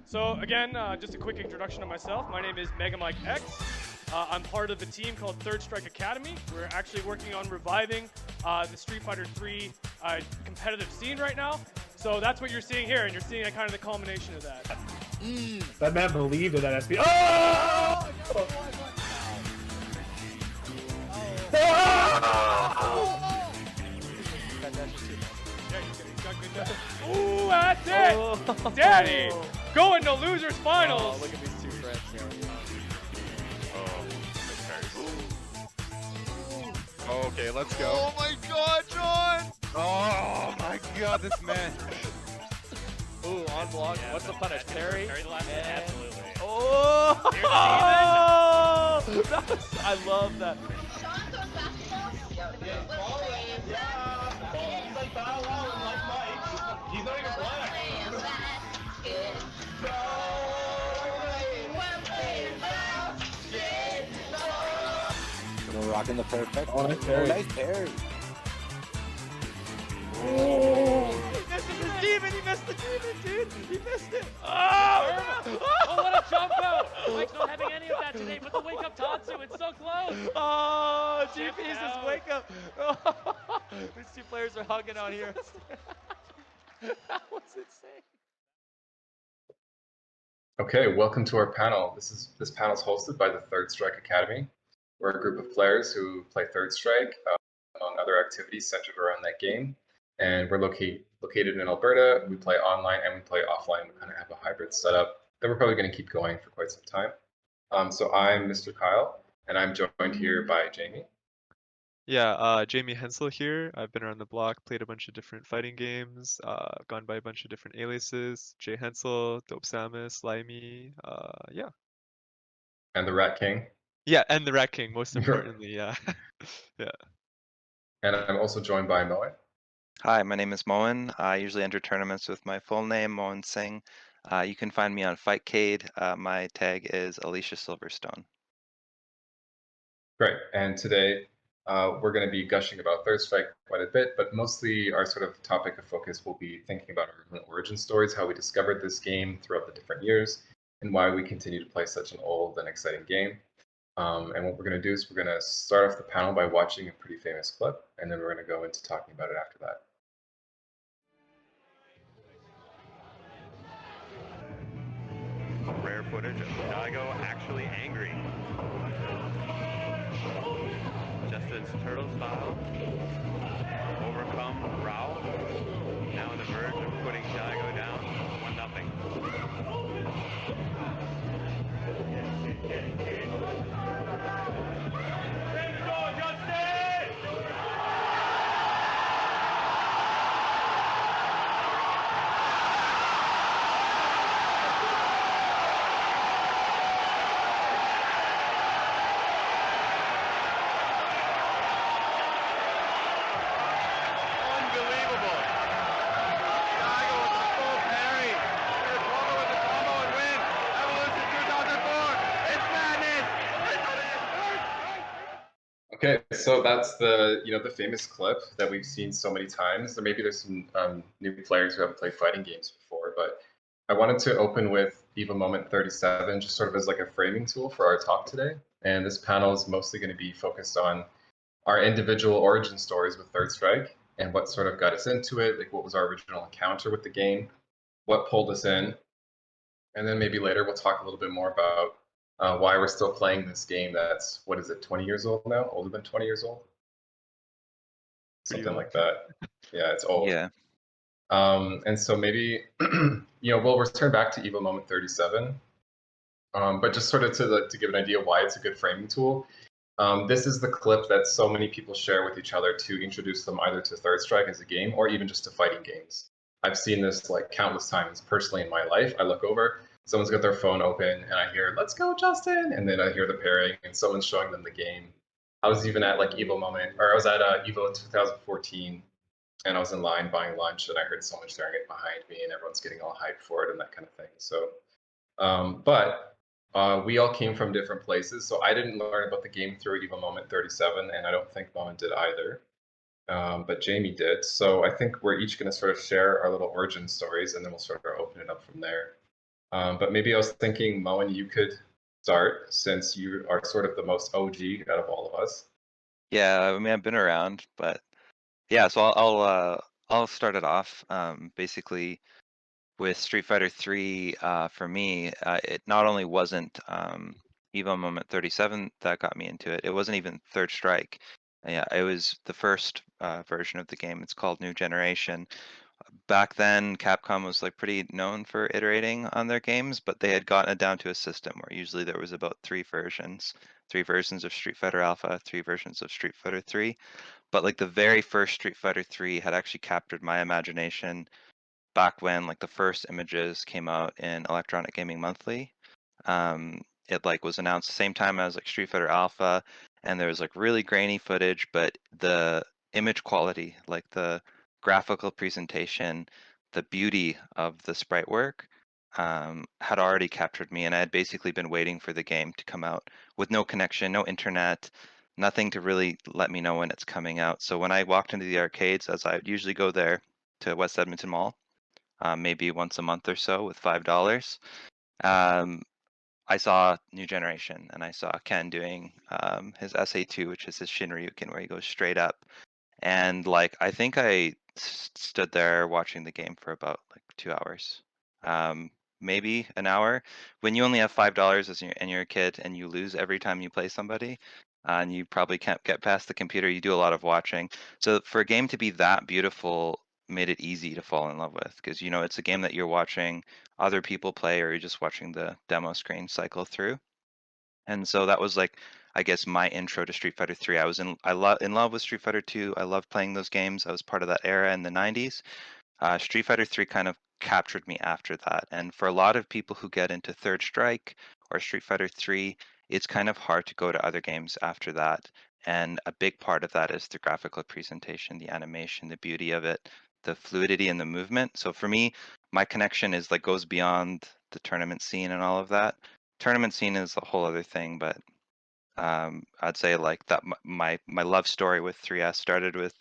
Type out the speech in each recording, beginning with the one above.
So again, just a quick introduction of myself. My name is Mega Mike X. I'm part of a team called Third Strike Academy. We're actually working on reviving the Street Fighter 3 competitive scene right now. So that's what you're seeing here, and you're seeing kind of the culmination of that. That man believed in that SB. Oh! Ooh, that's it! Daddy! Going to losers finals! Oh, look at these two friends here. Oh, okay, let's go. Oh my god, John! Oh my god, this man. Ooh, on block. Yeah, What's the punish? Parry? Parry the last hit, And- absolutely. Oh! Here's I love that. He's not even black. We're rocking the perfect. Oh, nice parry. Nice parry. He missed the demon, dude! He missed it! Oh, what a jump out! Mike's not having any of that today, but the wake up Tatsu, it's so close! Oh, Check GP's it just out. wake up! These two players are hugging out here. That was insane. Okay, welcome to our panel. This panel is hosted by the Third Strike Academy. We're a group of players who play Third Strike, among other activities centered around that game. And we're located in Alberta. We play online and we play offline. We kind of have a hybrid setup that we're probably going to keep going for quite some time. So I'm Mr. Kyle, and I'm joined here by Jamie. Yeah, Jamie Hensel here. I've been around the block, played a bunch of different fighting games, gone by a bunch of different aliases. Jay Hensel, Dope Samus, Limey, yeah. And the Rat King. Yeah, and the Rat King, most importantly, yeah. Yeah. And I'm also joined by Mohan. Hi, my name is Mohan. I usually enter tournaments with my full name, Mohan Singh. You can find me on Fightcade. My tag is Alicia Silverstone. Great. And today we're going to be gushing about Third Strike quite a bit, but mostly our sort of topic of focus will be thinking about our origin stories, how we discovered this game throughout the different years, and why we continue to play such an old and exciting game. And what we're going to do is we're going to start off the panel by watching a pretty famous clip, and then we're going to go into talking about it after that. Rare footage of Daigo actually angry. Justin's turtle style. Overcome Rao. Now on the verge of putting Daigo down 1-0. Unbelievable. Daigo with the full parry. Transformer with the combo and win. Evolution 2004. It's madness. Okay, so that's the famous clip that we've seen so many times. Or maybe there's some new players who haven't played fighting games before, but I wanted to open with EVA Moment 37, just sort of as like a framing tool for our talk today. And this panel is mostly going to be focused on our individual origin stories with Third Strike and what sort of got us into it, like what was our original encounter with the game, what pulled us in, and then maybe later we'll talk a little bit more about why we're still playing this game that's, what is it, 20 years old now? Older than 20 years old? Something like that. Yeah, it's old. Yeah. And so maybe, we'll return back to EVA Moment 37, but just sort of to give an idea why it's a good framing tool. This is the clip that so many people share with each other to introduce them either to Third Strike as a game or even just to fighting games. I've seen this like countless times personally in my life. I look over, someone's got their phone open and I hear, "Let's go, Justin!" And then I hear the parrying and someone's showing them the game. I was even at like EVO Moment, or I was at EVO 2014, and I was in line buying lunch and I heard someone sharing it behind me and everyone's getting all hyped for it and that kind of thing. So, we all came from different places, so I didn't learn about the game through EVA Moment 37, and I don't think Moment did either. But Jamie did. So I think we're each going to sort of share our little origin stories, and then we'll sort of open it up from there. But maybe I was thinking, Moen, you could start since you are sort of the most OG out of all of us. Yeah, I mean, I've been around, but yeah, so I'll start it off. Basically, with Street Fighter 3, for me, it not only wasn't Evo Moment 37 that got me into it, it wasn't even Third Strike. Yeah, it was the first version of the game. It's called New Generation. Back then, Capcom was like pretty known for iterating on their games, but they had gotten it down to a system where usually there was about three versions of Street Fighter Alpha, three versions of Street Fighter 3. But like the very first Street Fighter 3 had actually captured my imagination back when like the first images came out in Electronic Gaming Monthly. It like was announced the same time as like Street Fighter Alpha, and there was like really grainy footage, but the image quality, like the graphical presentation, the beauty of the sprite work, had already captured me, and I had basically been waiting for the game to come out with no connection, no internet, nothing to really let me know when it's coming out. So when I walked into the arcades, as I would usually go there to West Edmonton Mall, maybe once a month or so with $5. I saw New Generation, and I saw Ken doing his SA2, which is his Shinryuken, where he goes straight up. And like, I think I stood there watching the game for about like 2 hours, maybe an hour. When you only have $5 and you're a kid and you lose every time you play somebody, and you probably can't get past the computer, you do a lot of watching. So for a game to be that beautiful made it easy to fall in love with, because you know it's a game that you're watching other people play, or you're just watching the demo screen cycle through. And so that was like, I guess, my intro to Street Fighter 3. In love with Street Fighter 2. I loved playing those games. I was part of that era in the 90s. Street Fighter 3 kind of captured me after that. And for a lot of people who get into Third Strike or Street Fighter 3, it's kind of hard to go to other games after that. And a big part of that is the graphical presentation, the animation, the beauty of it, the fluidity and the movement. So for me, my connection is like goes beyond the tournament scene and all of that. Tournament scene is a whole other thing, but I'd say like that my love story with 3S started with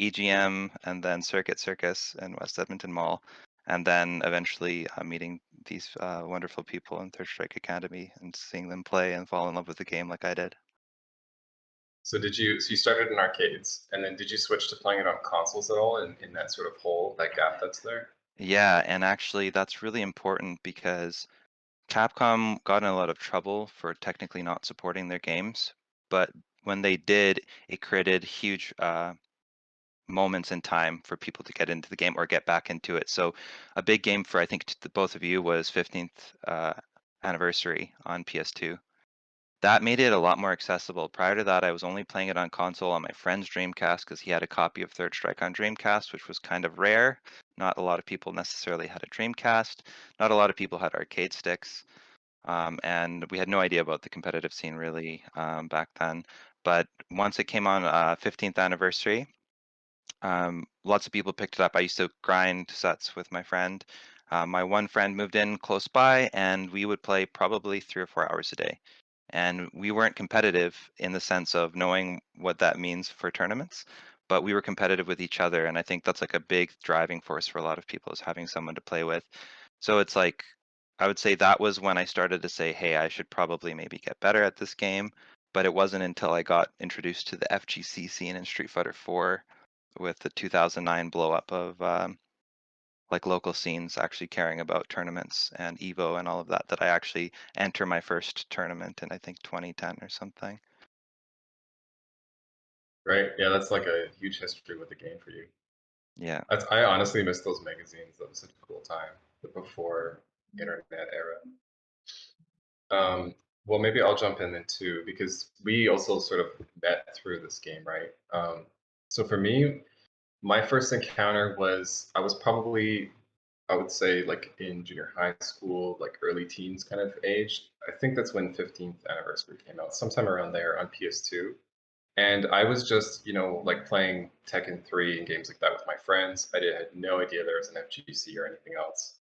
EGM and then Circuit Circus and West Edmonton Mall, and then eventually meeting these wonderful people in Third Strike Academy and seeing them play and fall in love with the game like I did. So you started in arcades, and then did you switch to playing it on consoles at all in that sort of hole, that gap that's there? Yeah, and actually that's really important because Capcom got in a lot of trouble for technically not supporting their games, but when they did, it created huge moments in time for people to get into the game or get back into it. So a big game for I think both of you was 15th anniversary on PS2. That made it a lot more accessible. Prior to that, I was only playing it on console on my friend's Dreamcast because he had a copy of Third Strike on Dreamcast, which was kind of rare. Not a lot of people necessarily had a Dreamcast. Not a lot of people had arcade sticks. And we had no idea about the competitive scene really back then. But once it came on 15th anniversary, lots of people picked it up. I used to grind sets with my friend. My one friend moved in close by, and we would play probably 3 or 4 hours a day. And we weren't competitive in the sense of knowing what that means for tournaments, but we were competitive with each other. And I think that's like a big driving force for a lot of people, is having someone to play with. So it's like, I would say that was when I started to say, hey, I should probably maybe get better at this game. But it wasn't until I got introduced to the FGC scene in Street Fighter 4 with the 2009 blow up of like local scenes actually caring about tournaments and Evo and all of that, that I actually enter my first tournament in I think 2010 or something. Right. Yeah, that's like a huge history with the game for you. Yeah. I honestly miss those magazines. That was such a cool time, the before internet era. Well, maybe I'll jump in then too, because we also sort of met through this game, right? So for me, my first encounter was I was probably, I would say, like in junior high school, like early teens kind of age. I think that's when 15th anniversary came out, sometime around there on PS2. And I was just, like playing Tekken 3 and games like that with my friends. Had no idea there was an FGC or anything else.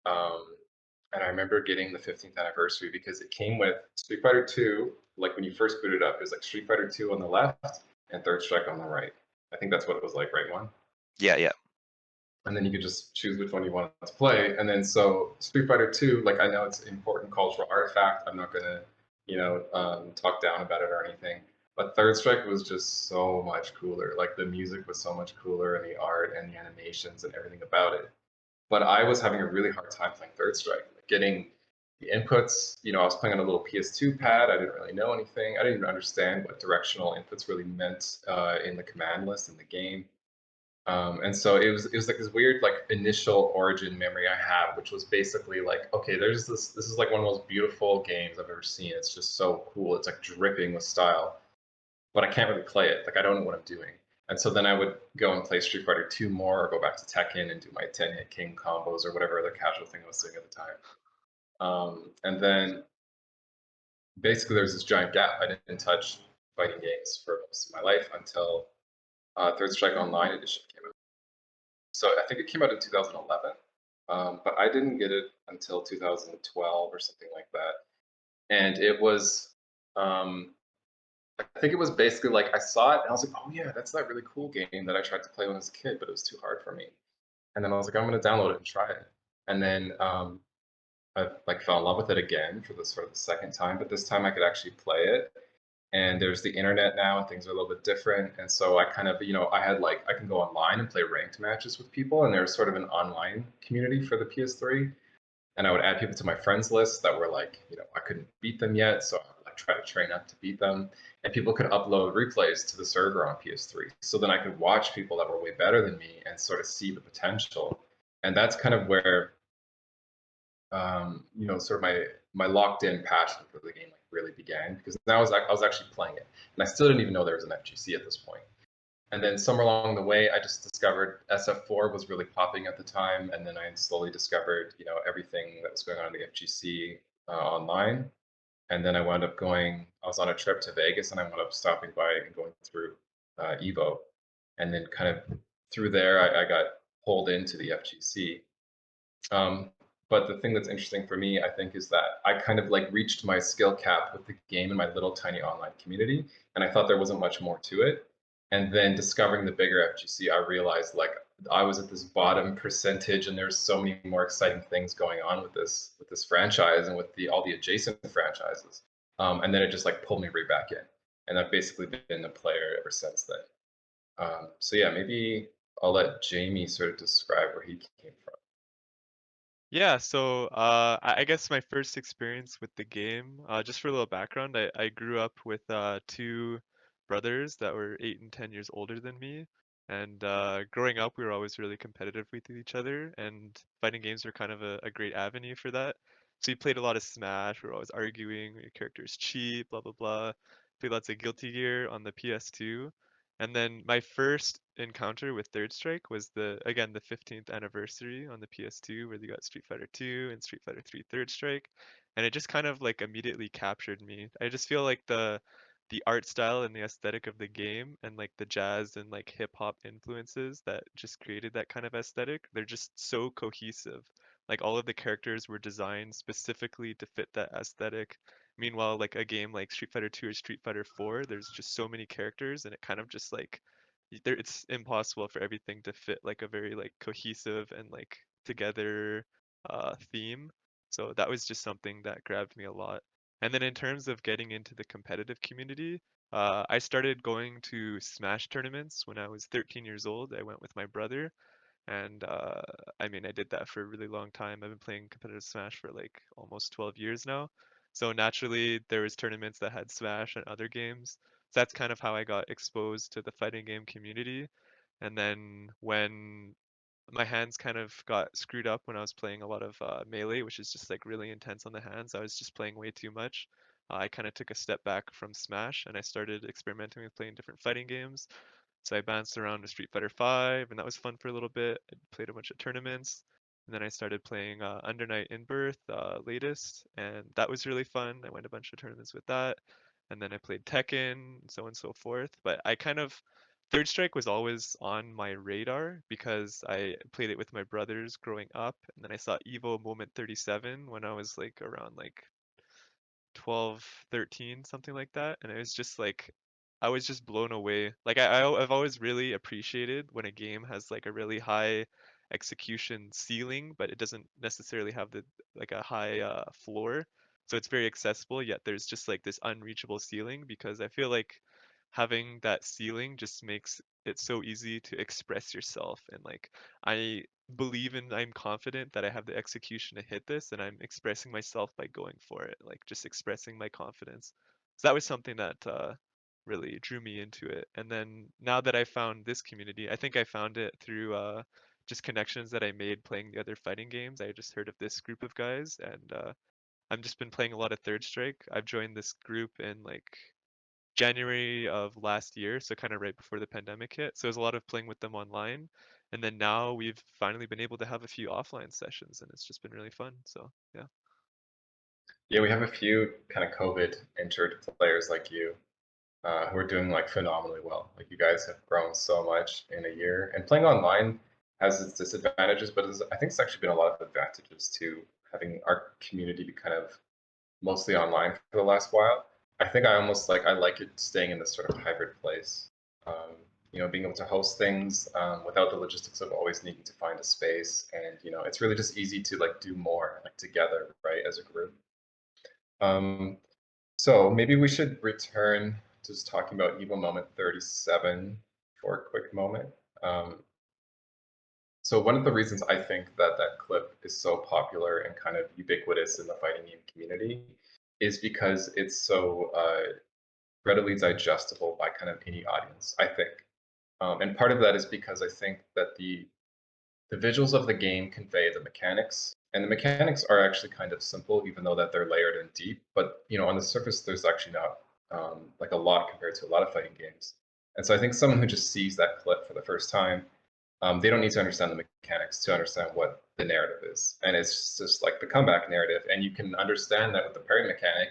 And I remember getting the 15th anniversary because it came with Street Fighter 2. Like when you first booted up, it was like Street Fighter 2 on the left and Third Strike on the right. I think that's what it was like, right, one? Yeah, yeah. and then you could just choose which one you wanted to play. And then so Street Fighter 2, like I know it's an important cultural artifact. I'm not gonna, talk down about it or anything. But Third Strike was just so much cooler. Like the music was so much cooler, and the art and the animations and everything about it. But I was having a really hard time playing Third Strike, like getting the inputs. I was playing on a little PS2 pad. I didn't really know anything. I didn't even understand what directional inputs really meant in the command list in the game. And so it was like this weird like initial origin memory I have, which was basically like, okay, there's this is like one of the most beautiful games I've ever seen. It's just so cool. It's like dripping with style, but I can't really play it. Like I don't know what I'm doing. And so then I would go and play Street Fighter 2 more, or go back to Tekken and do my 10-hit king combos or whatever other casual thing I was doing at the time. And then basically there's this giant gap. I didn't touch fighting games for most of my life until Third Strike Online Edition came out. So I think it came out in 2011, but I didn't get it until 2012 or something like that. And it was, I think it was basically like I saw it and I was like, oh yeah, that's that really cool game that I tried to play when I was a kid, but it was too hard for me. And then I was like, I'm gonna download it and try it. And then I like fell in love with it again for the sort of the second time, but this time I could actually play it. And there's the internet now and things are a little bit different. And so I kind of, I had like, I can go online and play ranked matches with people. And there's sort of an online community for the PS3. And I would add people to my friends list that were like, I couldn't beat them yet. So I would like try to train up to beat them. And people could upload replays to the server on PS3. So then I could watch people that were way better than me and sort of see the potential. And that's kind of where sort of my locked in passion for the game like really began, because now I was actually playing it, and I still didn't even know there was an FGC at this point. And then somewhere along the way, I just discovered SF4 was really popping at the time, and then I slowly discovered everything that was going on in the FGC online. And then I wound up going. I was on a trip to Vegas, and I wound up stopping by and going through Evo, and then kind of through there, I got pulled into the FGC. But the thing that's interesting for me, I think, is that I kind of like reached my skill cap with the game in my little tiny online community, and I thought there wasn't much more to it. And then discovering the bigger FGC, I realized like I was at this bottom percentage, and there's so many more exciting things going on with this franchise and with all the adjacent franchises. And then it just like pulled me right back in, and I've basically been a player ever since then. So yeah, maybe I'll let Jamie sort of describe where he came from. Yeah, so I guess my first experience with the game, just for a little background, I grew up with two brothers that were 8 and 10 years older than me. And growing up, we were always really competitive with each other, and fighting games were kind of a great avenue for that. So we played a lot of Smash, we were always arguing, your character's cheap, blah, blah, blah. Played lots of Guilty Gear on the PS2. And then my first encounter with Third Strike was the 15th anniversary on the PS2, where they got Street Fighter 2 and Street Fighter 3 Third Strike, and it just kind of like immediately captured me. I just feel like the art style and the aesthetic of the game, and like the jazz and like hip hop influences that just created that kind of aesthetic, they're just so cohesive. Like all of the characters were designed specifically to fit that aesthetic. Meanwhile, like a game like Street Fighter 2 or Street Fighter 4, there's just so many characters, and it kind of just like it's impossible for everything to fit like a very like cohesive and like together theme. So that was just something that grabbed me a lot. And then in terms of getting into the competitive community, I started going to Smash tournaments when I was 13 years old. I went with my brother, and I mean, I did that for a really long time. I've been playing competitive Smash for like almost 12 years now. So naturally, there was tournaments that had Smash and other games. So that's kind of how I got exposed to the fighting game community. And then when my hands kind of got screwed up when I was playing a lot of Melee, which is just like really intense on the hands, I was just playing way too much. I kind of took a step back from Smash, and I started experimenting with playing different fighting games. So I bounced around with Street Fighter 5, and that was fun for a little bit. I played a bunch of tournaments, and then I started playing Under Night In Birth latest, and that was really fun. I went a bunch of tournaments with that, and then I played Tekken, and so on and so forth. But I kind of Third Strike was always on my radar because I played it with my brothers growing up, and then I saw Evo Moment 37 when I was like around like 12, 13, something like that. And it was just like, I was just blown away. Like I've always really appreciated when a game has like a really high execution ceiling, but it doesn't necessarily have the like a high floor. So it's very accessible, yet there's just like this unreachable ceiling because I feel like having that ceiling just makes it so easy to express yourself and like I believe and I'm confident that I have the execution to hit this and I'm expressing myself by going for it, like just expressing my confidence. So that was something that really drew me into it. And then now that I found this community, I think I found it through just connections that I made playing the other fighting games. I just heard of this group of guys and I've just been playing a lot of Third Strike. I've joined this group in like January of last year, so kind of right before the pandemic hit. So it was a lot of playing with them online. And then now we've finally been able to have a few offline sessions and it's just been really fun. So yeah. Yeah, we have a few kind of COVID injured players like you who are doing like phenomenally well. Like you guys have grown so much in a year, and playing online has its disadvantages, but I think it's actually been a lot of advantages to having our community be kind of mostly online for the last while. I think I like it staying in this sort of hybrid place. Being able to host things without the logistics of always needing to find a space, and it's really just easy to like do more like together, right, as a group. Um, so maybe we should return to just talking about Evo Moment 37 for a quick moment. So one of the reasons I think that that clip is so popular and kind of ubiquitous in the fighting game community is because it's so readily digestible by kind of any audience, I think. And part of that is because I think that the visuals of the game convey the mechanics, and the mechanics are actually kind of simple, even though that they're layered and deep. But on the surface, there's actually not like a lot compared to a lot of fighting games. And so I think someone who just sees that clip for the first time, they don't need to understand the mechanics to understand what the narrative is. And it's just like the comeback narrative, and you can understand that with the parry mechanic,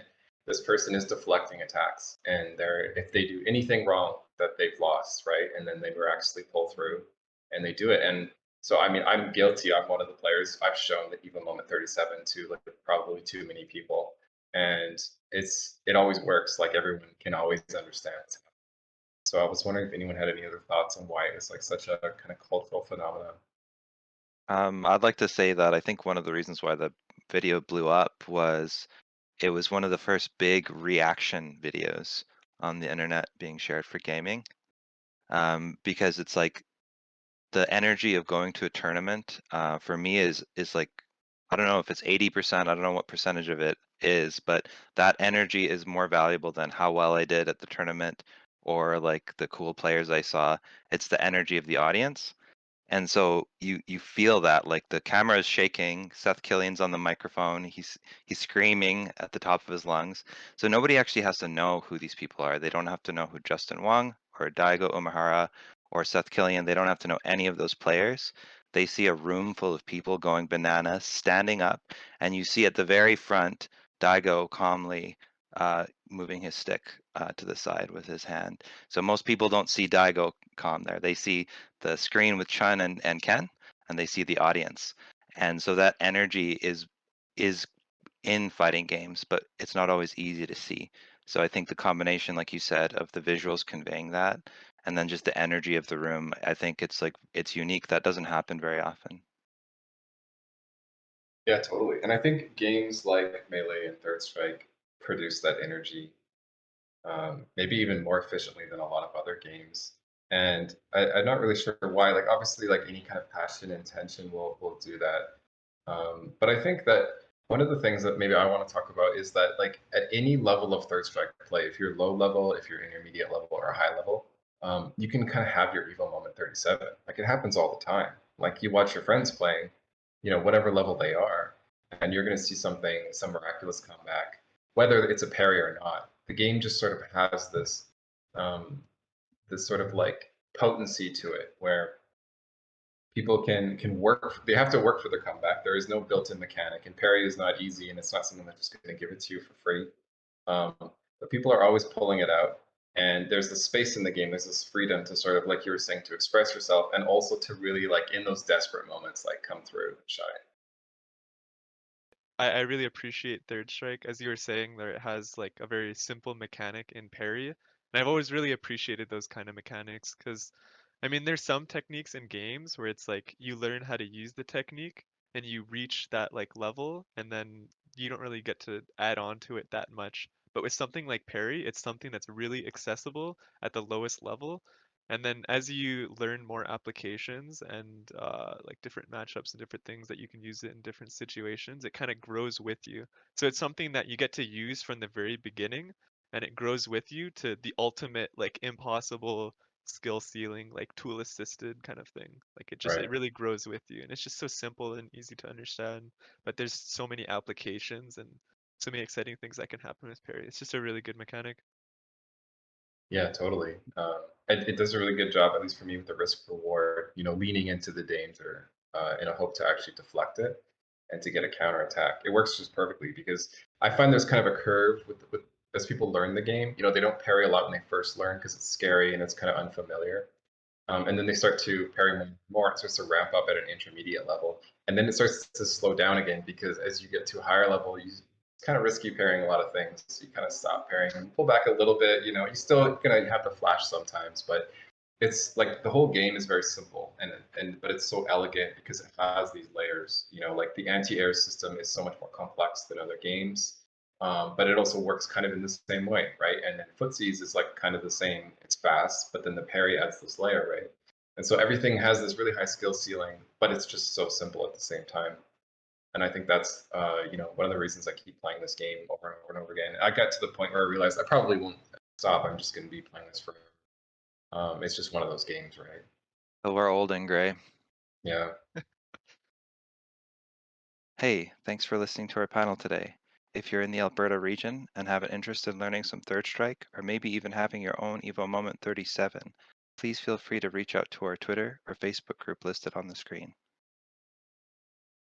this person is deflecting attacks, and if they do anything wrong, that they've lost, right? And then they miraculously pull through, and they do it. And so, I mean, I'm guilty. I'm one of the players. I've shown the Evo Moment 37 to like probably too many people, and it always works. Like everyone can always understand. So I was wondering if anyone had any other thoughts on why it's like such a kind of cultural phenomenon. I'd like to say that I think one of the reasons why the video blew up was it was one of the first big reaction videos on the internet being shared for gaming. Because it's like the energy of going to a tournament for me is like, I don't know if it's 80%, I don't know what percentage of it is, but that energy is more valuable than how well I did at the tournament or like the cool players I saw. It's the energy of the audience. And so you feel that like the camera is shaking, Seth Killian's on the microphone, he's screaming at the top of his lungs. So nobody actually has to know who these people are. They don't have to know who Justin Wong or Daigo Umehara or Seth Killian. They don't have to know any of those players. They see a room full of people going bananas, standing up, and you see at the very front Daigo calmly moving his stick to the side with his hand. So most people don't see Daigo calm there. They see the screen with Chun and Ken, and they see the audience. And so that energy is in fighting games, but it's not always easy to see. So I think the combination, like you said, of the visuals conveying that, and then just the energy of the room, I think it's unique. That doesn't happen very often. Yeah, totally. And I think games like Melee and Third Strike produce that energy maybe even more efficiently than a lot of other games. And I'm not really sure why. Like obviously, like any kind of passion and intention will do that. But I think that one of the things that maybe I want to talk about is that like at any level of Third Strike play, if you're low level, if you're intermediate level, or high level, you can kind of have your Evo Moment 37. Like it happens all the time. Like you watch your friends playing, whatever level they are, and you're going to see some miraculous comeback, whether it's a parry or not. The game just sort of has um, this sort of like potency to it where people can work. They have to work for their comeback. There is no built-in mechanic, and parry is not easy, and it's not something that's just going to give it to you for free. But people are always pulling it out, and there's this space in the game. There's this freedom to sort of, like you were saying, to express yourself, and also to really, like in those desperate moments, like come through and shine. I really appreciate Third Strike, as you were saying, there it has like a very simple mechanic in parry. And I've always really appreciated those kind of mechanics because I mean, there's some techniques in games where it's like you learn how to use the technique and you reach that like level, and then you don't really get to add on to it that much. But with something like parry, it's something that's really accessible at the lowest level. And then as you learn more applications and like different matchups and different things that you can use it in different situations, it kind of grows with you. So it's something that you get to use from the very beginning, and it grows with you to the ultimate like impossible skill ceiling, like tool assisted kind of thing. Like it Right. really grows with you, and it's just so simple and easy to understand. But there's so many applications and so many exciting things that can happen with parry. It's just a really good mechanic. Yeah, totally. It does a really good job, at least for me, with the risk reward. You know, leaning into the danger in a hope to actually deflect it and to get a counter attack. It works just perfectly because I find there's kind of a curve with as people learn the game. You know, they don't parry a lot when they first learn because it's scary and it's kind of unfamiliar. And then they start to parry more. It starts to ramp up at an intermediate level, and then it starts to slow down again because as you get to a higher level, it's kind of risky parrying a lot of things. So you kind of stop parrying and pull back a little bit. You know, you're still gonna have to flash sometimes, but it's like the whole game is very simple and but it's so elegant because it has these layers. You know, like the anti-air system is so much more complex than other games. But it also works kind of in the same way, right? And then footsies is like kind of the same. It's fast, but then the parry adds this layer, right? And so everything has this really high skill ceiling, but it's just so simple at the same time. And I think that's, you know, one of the reasons I keep playing this game over and over and over again. I got to the point where I realized I probably won't stop. I'm just going to be playing this forever. It's just one of those games, right? So we're old and gray. Yeah. Hey, thanks for listening to our panel today. If you're in the Alberta region and have an interest in learning some Third Strike, or maybe even having your own Evo Moment 37, please feel free to reach out to our Twitter or Facebook group listed on the screen.